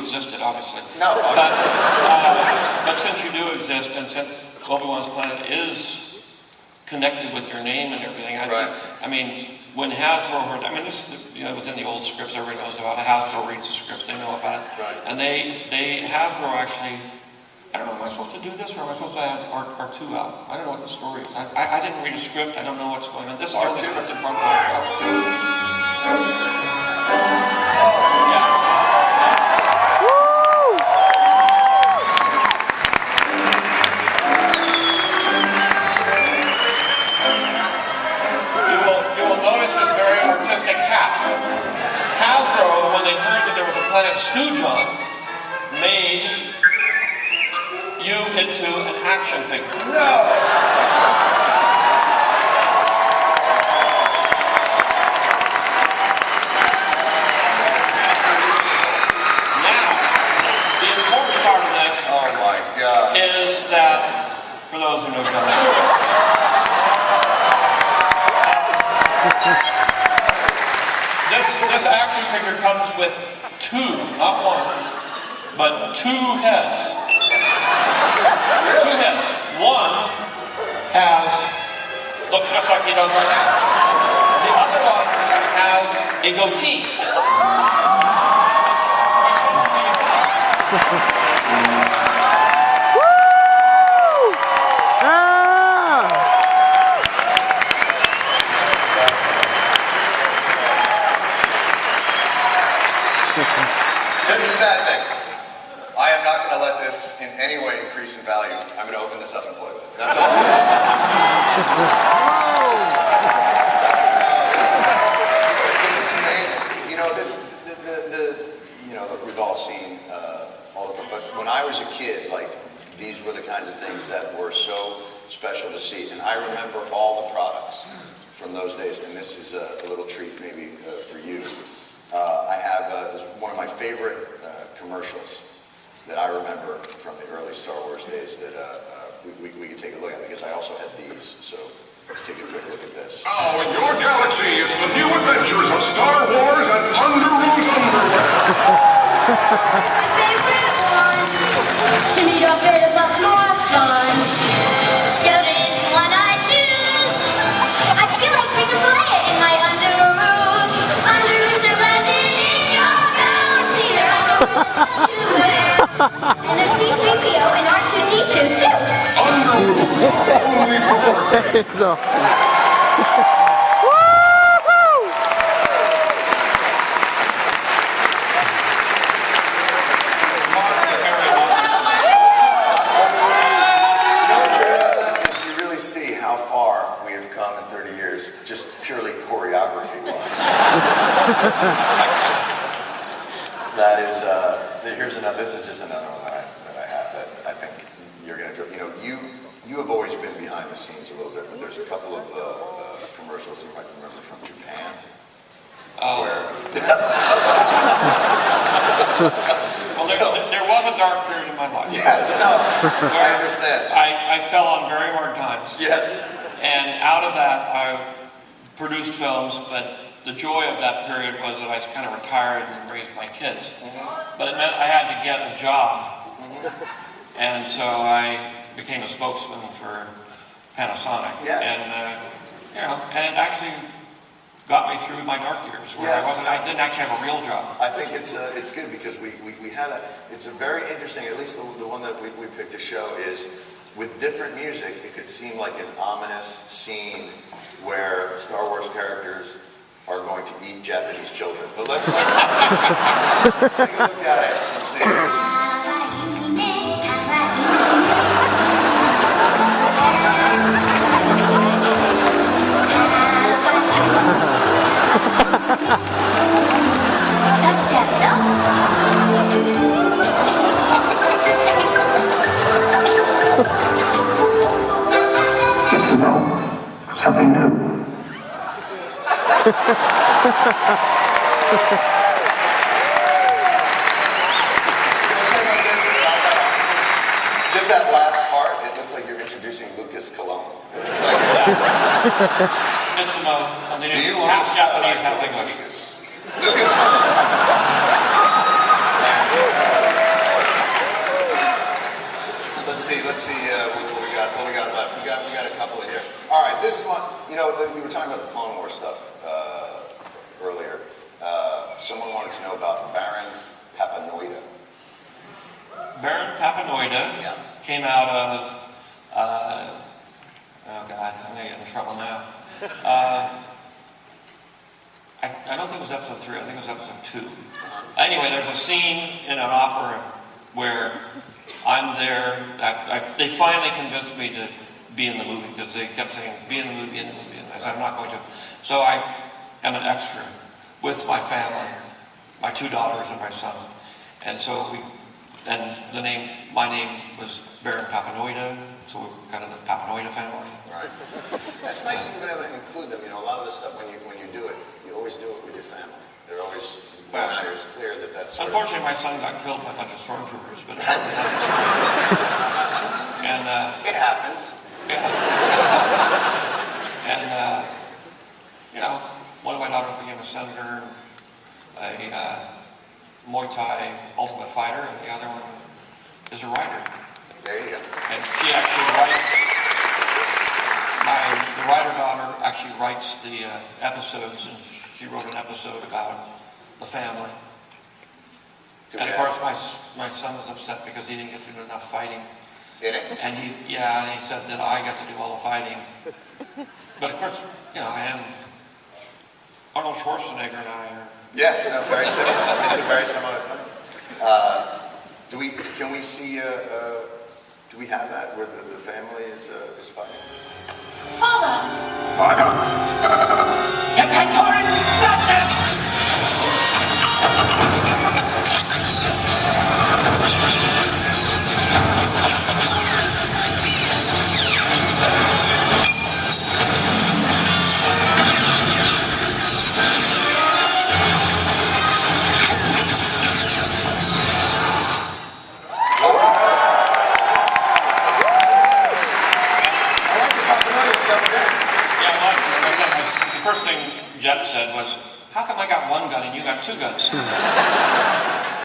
existed, obviously. No, but since you do exist, and since Obi-Wan's Planet is connected with your name and everything, I mean, when Hasbro heard, I mean, this was in the old scripts, everybody knows about it. Hasbro reads the scripts, they know about it. Right. And Hasbro actually, I don't know, am I supposed to do this, or am I supposed to have R2 out? I don't know what the story is. I didn't read a script, I don't know what's going on. This is the only scripted part of my show. You will notice this very artistic hat. Hasbro, when they heard that there was a Planet Stooge on, made you into an action figure. No! Now, the important part of this is that, for those who know John Stewart, this action figure comes with two, not one, but two heads. Two heads. One looks just like he does right now. The other one has a goatee. Here's the sad thing. I am not going to let this in any way increase in value. I'm going to open this up and play with it. That's all. This is amazing. You know, we've all seen all of it. But when I was a kid, like, these were the kinds of things that were so special to see. And I remember all the products from those days. And this is a little treat maybe for you. I have one of my favorite commercials that I remember from the early Star Wars days that we could take a look at, because I also had these, so take a quick look at this. Now in your galaxy is the new adventures of Star Wars and Underoos Underwear. Favorite one, to meet our favorite lots more fun. Yoda is the one I choose. I feel like Princess Leia in my Underoos. Underoos are landed in your galaxy. They're underwear. And there's C-3PO and R2-D2 too. Only for You really see how far we have come in 30 years, just purely choreography-wise. That is, here's another. This is just another one that I have that I think you're going to do. You know, you have always been behind the scenes a little bit, but there's a couple of commercials you might remember from Japan. Well, there was a dark period in my life. Yes, no, I understand. I fell on very hard times. Yes. And out of that, I produced films, but the joy of that period was that I kind of retired and raised my kids. But it meant I had to get a job. And so I became a spokesman for Panasonic. Yes. And it actually got me through my dark years where I didn't actually have a real job. I think it's good because we had it's a very interesting, at least the one that we picked to show is, with different music, it could seem like an ominous scene where Star Wars characters are going to eat Japanese children. But let's take a look at it and see. Yes, no, something new. Just that last part, it looks like you're introducing Lucas Cologne. It's like, It's something do you half Japanese, half Lucas? English. Lucas. talking about the Clone War stuff earlier. Someone wanted to know about Baron Papanoida. Baron Papanoida came out of, oh God, I'm going to get in trouble now. I don't think it was episode 3, I think it was episode 2. Anyway, there's a scene in an opera where I'm there. They finally convinced me to be in the movie because they kept saying, be in the movie, be in the movie. And I said, I'm not going to. So I am an extra with my family, my 2 daughters and my son. And so my name was Baron Papanoida, so we're kind of the Papanoida family. Right. That's nice that you've been able to include them. You know, a lot of this stuff, when you do it, you always do it with your family. They're always, it's clear that that's... Unfortunately, my son got killed by a bunch of stormtroopers, but... and, it happens. Yeah. And, you know, one of my daughters became a senator, a Muay Thai ultimate fighter, and the other one is a writer. There you go. And she actually writes, the writer daughter actually writes the episodes, and she wrote an episode about the family. And of course, my son was upset because he didn't get to do enough fighting. Did he? And he said that I got to do all the fighting. But of course, you know, I am Arnold Schwarzenegger and I are. Yes, no, very similar. It's a very similar thing. Can we see? Do we have that where the family is fighting? Father! Father! Get back for it! The first thing Jet said was, how come I got 1 gun and you got 2 guns?